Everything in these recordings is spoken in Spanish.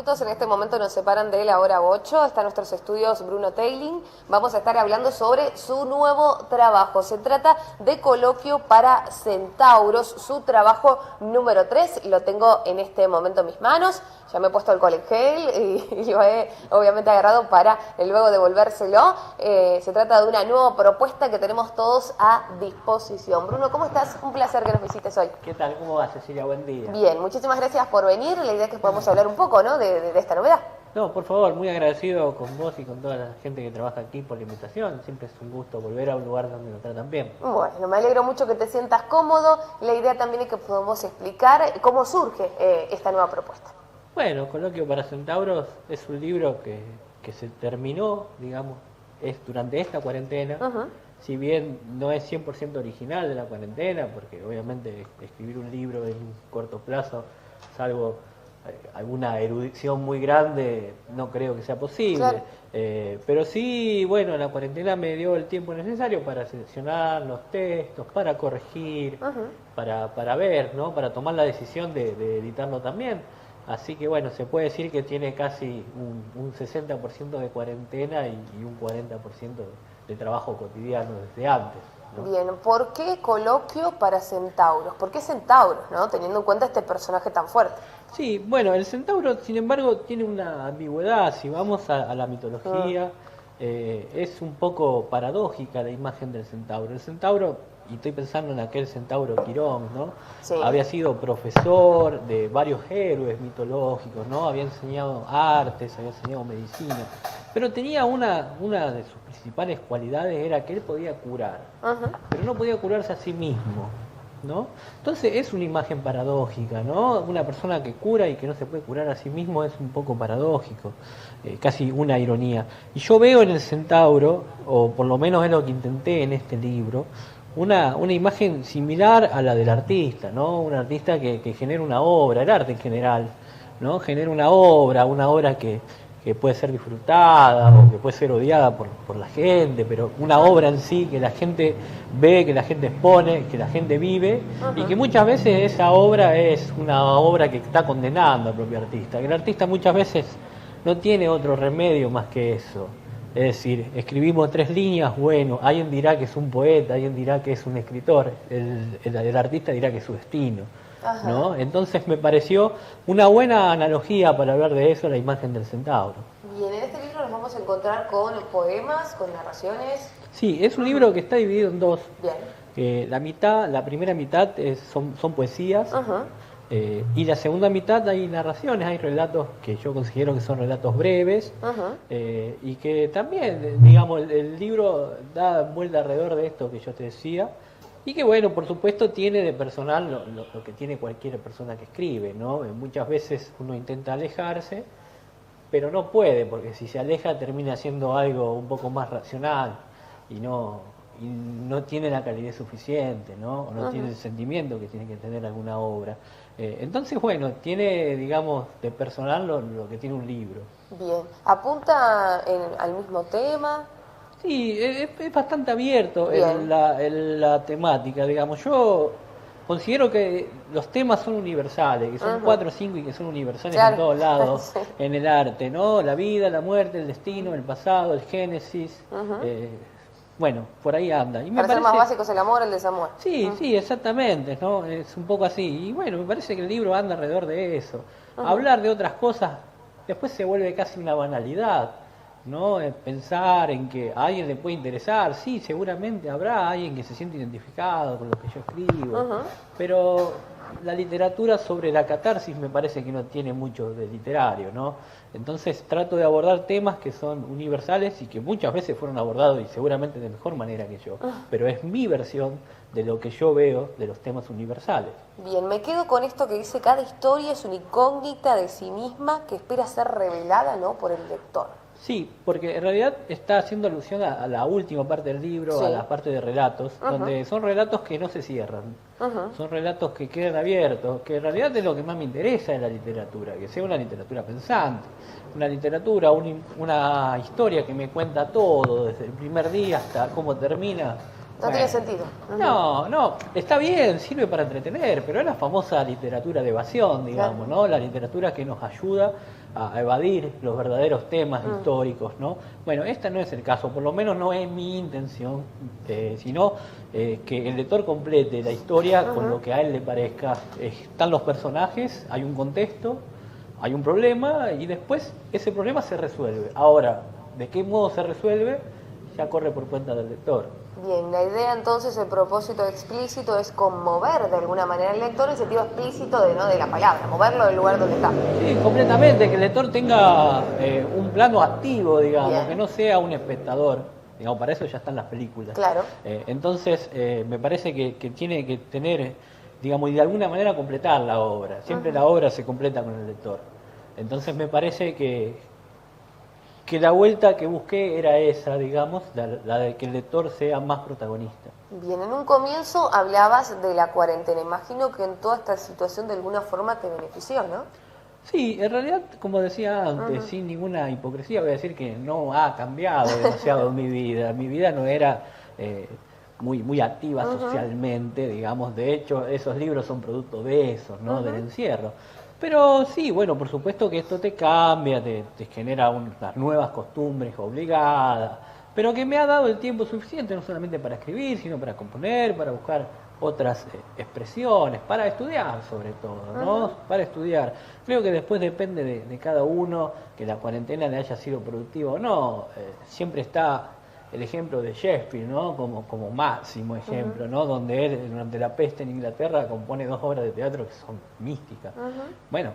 minutos en este momento nos separan de la hora 8. Está en nuestros estudios Bruno Teiling. Vamos a estar hablando sobre su nuevo trabajo. Se trata de Coloquio para Centauros, su trabajo número 3. Lo tengo en este momento en mis manos. Ya me he puesto alcohol en gel y lo he obviamente agarrado para luego devolvérselo. Se trata de una nueva propuesta que tenemos todos a disposición. Bruno, ¿cómo estás? Un placer que nos visites hoy. ¿Qué tal? ¿Cómo va, Cecilia? Buen día. Bien, muchísimas gracias por venir. La idea es que podamos hablar un poco, ¿no?, de esta novedad. No, por favor, muy agradecido con vos y con toda la gente que trabaja aquí por la invitación. Siempre es un gusto volver a un lugar donde nos tratan bien. Bueno, me alegro mucho que te sientas cómodo. La idea también es que podamos explicar cómo surge esta nueva propuesta. Bueno, Coloquio para Centauros es un libro que se terminó, digamos, es durante esta cuarentena. Si bien no es 100% original de la cuarentena, porque obviamente escribir un libro en un corto plazo, salvo alguna erudición muy grande, no creo que sea posible. Claro. Pero sí, bueno, la cuarentena me dio el tiempo necesario para seleccionar los textos, para corregir, para ver, ¿no? Para tomar la decisión de editarlo también. Así que bueno, se puede decir que tiene casi un 60% de cuarentena y un 40% de trabajo cotidiano desde antes, ¿no? Bien, ¿por qué Coloquio para Centauros? ¿Por qué Centauros, no? Teniendo en cuenta este personaje tan fuerte. Sí, bueno, el centauro, sin embargo, tiene una ambigüedad. Si vamos a la mitología, es un poco paradójica la imagen del centauro. El centauro, y estoy pensando en aquel centauro Quirón, ¿no? Sí. Había sido profesor de varios héroes mitológicos, ¿no? Había enseñado artes, había enseñado medicina, pero tenía una de sus principales cualidades era que él podía curar, pero no podía curarse a sí mismo, ¿no? Entonces es una imagen paradójica, ¿no? Una persona que cura y que no se puede curar a sí mismo es un poco paradójico, casi una ironía. Y yo veo en el centauro, o por lo menos es lo que intenté en este libro, una imagen similar a la del artista, ¿no? Un artista que genera una obra, el arte en general, ¿no? Genera una obra que puede ser disfrutada o que puede ser odiada por la gente, pero una obra en sí que la gente ve, que la gente expone, que la gente vive, y que muchas veces esa obra es una obra que está condenando al propio artista, que el artista muchas veces no tiene otro remedio más que eso. Es decir, escribimos 3 líneas, bueno, alguien dirá que es un poeta, alguien dirá que es un escritor, el artista dirá que es su destino, ¿no? Entonces me pareció una buena analogía para hablar de eso, la imagen del centauro. Bien, en este libro nos vamos a encontrar con poemas, con narraciones. Sí, es un libro que está dividido en dos. Bien. La primera mitad son poesías. Y la segunda mitad hay narraciones, hay relatos que yo considero que son relatos breves, y que también, digamos, el libro da vuelta alrededor de esto que yo te decía, y que bueno, por supuesto tiene de personal lo que tiene cualquier persona que escribe, ¿no? Muchas veces uno intenta alejarse, pero no puede, porque si se aleja termina siendo algo un poco más racional y no tiene la calidez suficiente, ¿no? O no tiene el sentimiento que tiene que tener alguna obra. Entonces, bueno, tiene, digamos, de personal lo que tiene un libro. Bien. ¿Apunta al mismo tema? Sí, es bastante abierto Bien. en la temática, digamos. Yo considero que los temas son universales, que son 4 o 5 y que son universales en todos lados, Sí. en el arte, ¿no? La vida, la muerte, el destino, el pasado, el génesis. Bueno, por ahí anda. Y me Para ser parece... más básicos, el amor, el desamor. Sí, sí, exactamente, ¿no? Es un poco así. Y bueno, me parece que el libro anda alrededor de eso. Hablar de otras cosas después se vuelve casi una banalidad, ¿no? Pensar en que a alguien le puede interesar, sí, seguramente habrá alguien que se siente identificado con lo que yo escribo, pero la literatura sobre la catarsis me parece que no tiene mucho de literario, ¿no? Entonces trato de abordar temas que son universales y que muchas veces fueron abordados y seguramente de mejor manera que yo, pero es mi versión de lo que yo veo de los temas universales. Bien, me quedo con esto que dice: cada historia es una incógnita de sí misma que espera ser revelada, ¿no?, por el lector. Sí, porque en realidad está haciendo alusión a la última parte del libro, Sí. a la parte de relatos, donde son relatos que no se cierran, son relatos que quedan abiertos, que en realidad es lo que más me interesa en la literatura, que sea una literatura pensante, una literatura, una historia que me cuenta todo, desde el primer día hasta cómo termina, No tiene sentido. No, está bien, sirve para entretener, pero es la famosa literatura de evasión, digamos, ¿no? La literatura que nos ayuda a evadir los verdaderos temas históricos, ¿no? Bueno, este no es el caso, por lo menos no es mi intención, sino que el lector complete la historia con lo que a él le parezca. Están los personajes, hay un contexto, hay un problema y después ese problema se resuelve. Ahora, ¿de qué modo se resuelve? Ya corre por cuenta del lector. Bien, la idea entonces, el propósito explícito es conmover de alguna manera al lector, en sentido explícito de la palabra, moverlo del lugar donde está. Sí, completamente, que el lector tenga un plano activo, digamos, Bien. que no sea un espectador. Digamos, para eso ya están las películas. Claro. Entonces, me parece que tiene que tener, digamos, y de alguna manera completar la obra. Siempre la obra se completa con el lector. Entonces, me parece que la vuelta que busqué era esa, digamos, la de que el lector sea más protagonista. Bien, en un comienzo hablabas de la cuarentena. Imagino que en toda esta situación de alguna forma te benefició, ¿no? Sí, en realidad, como decía antes, sin ninguna hipocresía, voy a decir que no ha cambiado demasiado mi vida. Mi vida no era muy activa socialmente, digamos. De hecho, esos libros son producto de eso, ¿no? Del encierro. Pero sí, bueno, por supuesto que esto te cambia, te genera unas nuevas costumbres obligadas, pero que me ha dado el tiempo suficiente, no solamente para escribir, sino para componer, para buscar otras expresiones, para estudiar sobre todo, ¿no? Para estudiar. Creo que después depende de cada uno que la cuarentena le haya sido productiva o no. Siempre está el ejemplo de Shakespeare, ¿no? Como máximo ejemplo, ¿no? Donde él, durante la peste en Inglaterra, compone 2 obras de teatro que son místicas. Bueno,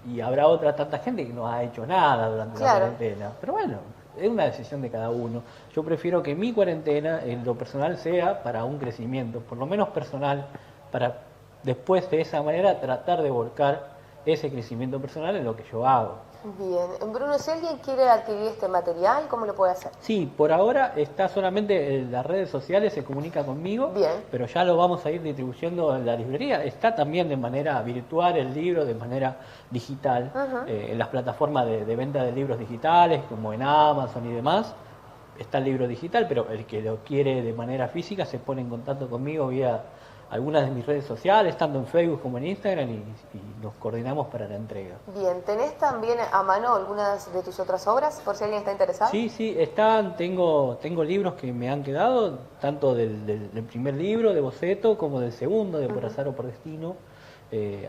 y habrá otra tanta gente que no ha hecho nada durante la cuarentena. Pero bueno, es una decisión de cada uno. Yo prefiero que mi cuarentena, en lo personal, sea para un crecimiento, por lo menos personal, para después de esa manera tratar de volcar ese crecimiento personal en lo que yo hago. Bien, Bruno, si alguien quiere adquirir este material, ¿cómo lo puede hacer? Sí, por ahora está solamente en las redes sociales, se comunica conmigo, Bien. pero ya lo vamos a ir distribuyendo en la librería. Está también de manera virtual el libro, de manera digital, en las plataformas de venta de libros digitales, como en Amazon y demás. Está el libro digital, pero el que lo quiere de manera física se pone en contacto conmigo vía algunas de mis redes sociales, tanto en Facebook como en Instagram, y nos coordinamos para la entrega. Bien, ¿tenés también a mano algunas de tus otras obras, por si alguien está interesado? Sí, tengo libros que me han quedado, tanto del primer libro, de boceto, como del segundo, de Por Azar o Por Destino.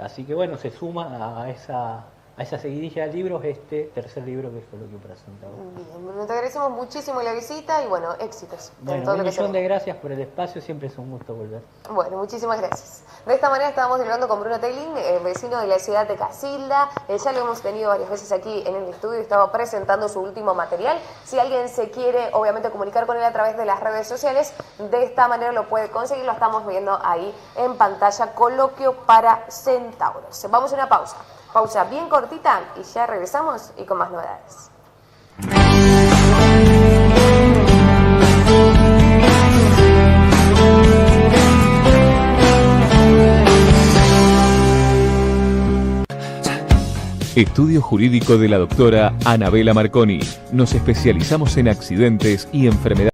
Así que bueno, se suma a esa seguidilla de libros este tercer libro que es Coloquio para Centauros. Bien, te agradecemos muchísimo la visita y bueno, éxitos. Bueno, un millón de gracias por el espacio, siempre es un gusto volver. Bueno, muchísimas gracias. De esta manera estábamos hablando con Bruno Teiling, vecino de la ciudad de Casilda. Ya lo hemos tenido varias veces aquí en el estudio y estaba presentando su último material. Si alguien se quiere, obviamente, comunicar con él a través de las redes sociales, de esta manera lo puede conseguir. Lo estamos viendo ahí en pantalla, Coloquio para Centauros. Vamos a una pausa. Pausa bien cortita y ya regresamos y con más novedades. Estudio Jurídico de la doctora Anabela Marconi. Nos especializamos en accidentes y enfermedades.